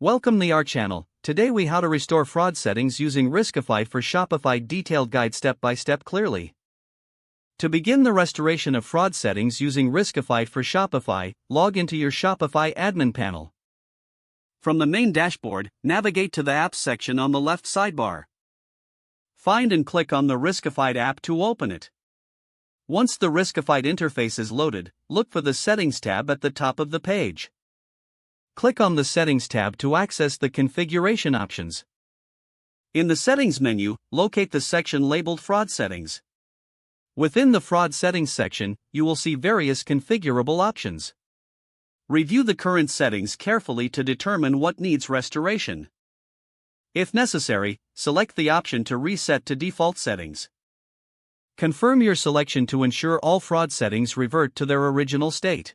Welcome to our channel. Today we how to restore fraud settings using Riskified for Shopify detailed guide step by step clearly. To begin the restoration of fraud settings using Riskified for Shopify, log into your Shopify admin panel. From the main dashboard, navigate to the Apps section on the left sidebar. Find and click on the Riskified app to open it. Once the Riskified interface is loaded, look for the Settings tab at the top of the page. Click on the Settings tab to access the configuration options. In the Settings menu, locate the section labeled Fraud Settings. Within the Fraud Settings section, you will see various configurable options. Review the current settings carefully to determine what needs restoration. If necessary, select the option to reset to default settings. Confirm your selection to ensure all fraud settings revert to their original state.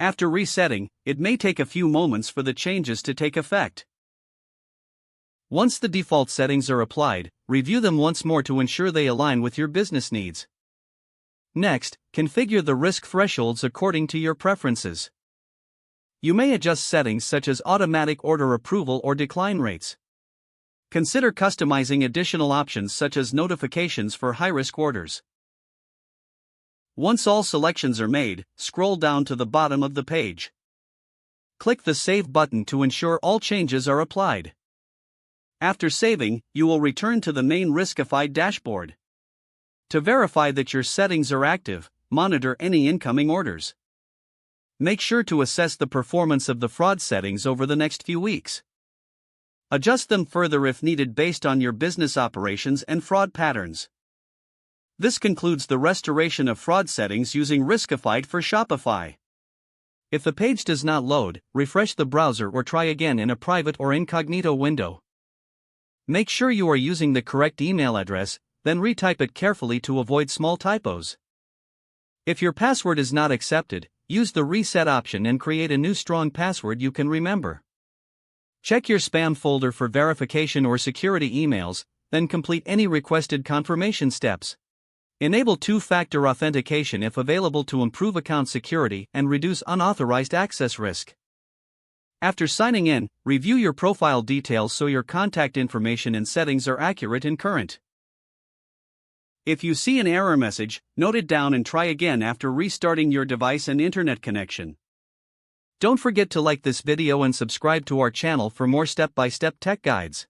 After resetting, it may take a few moments for the changes to take effect. Once the default settings are applied, review them once more to ensure they align with your business needs. Next, configure the risk thresholds according to your preferences. You may adjust settings such as automatic order approval or decline rates. Consider customizing additional options such as notifications for high-risk orders. Once all selections are made, scroll down to the bottom of the page. Click the Save button to ensure all changes are applied. After saving, you will return to the main Riskified dashboard. To verify that your settings are active, monitor any incoming orders. Make sure to assess the performance of the fraud settings over the next few weeks. Adjust them further if needed based on your business operations and fraud patterns. This concludes the restoration of fraud settings using Riskified for Shopify. If the page does not load, refresh the browser or try again in a private or incognito window. Make sure you are using the correct email address, then retype it carefully to avoid small typos. If your password is not accepted, use the reset option and create a new strong password you can remember. Check your spam folder for verification or security emails, then complete any requested confirmation steps. Enable two-factor authentication if available to improve account security and reduce unauthorized access risk. After signing in, review your profile details so your contact information and settings are accurate and current. If you see an error message, note it down and try again after restarting your device and internet connection. Don't forget to like this video and subscribe to our channel for more step-by-step tech guides.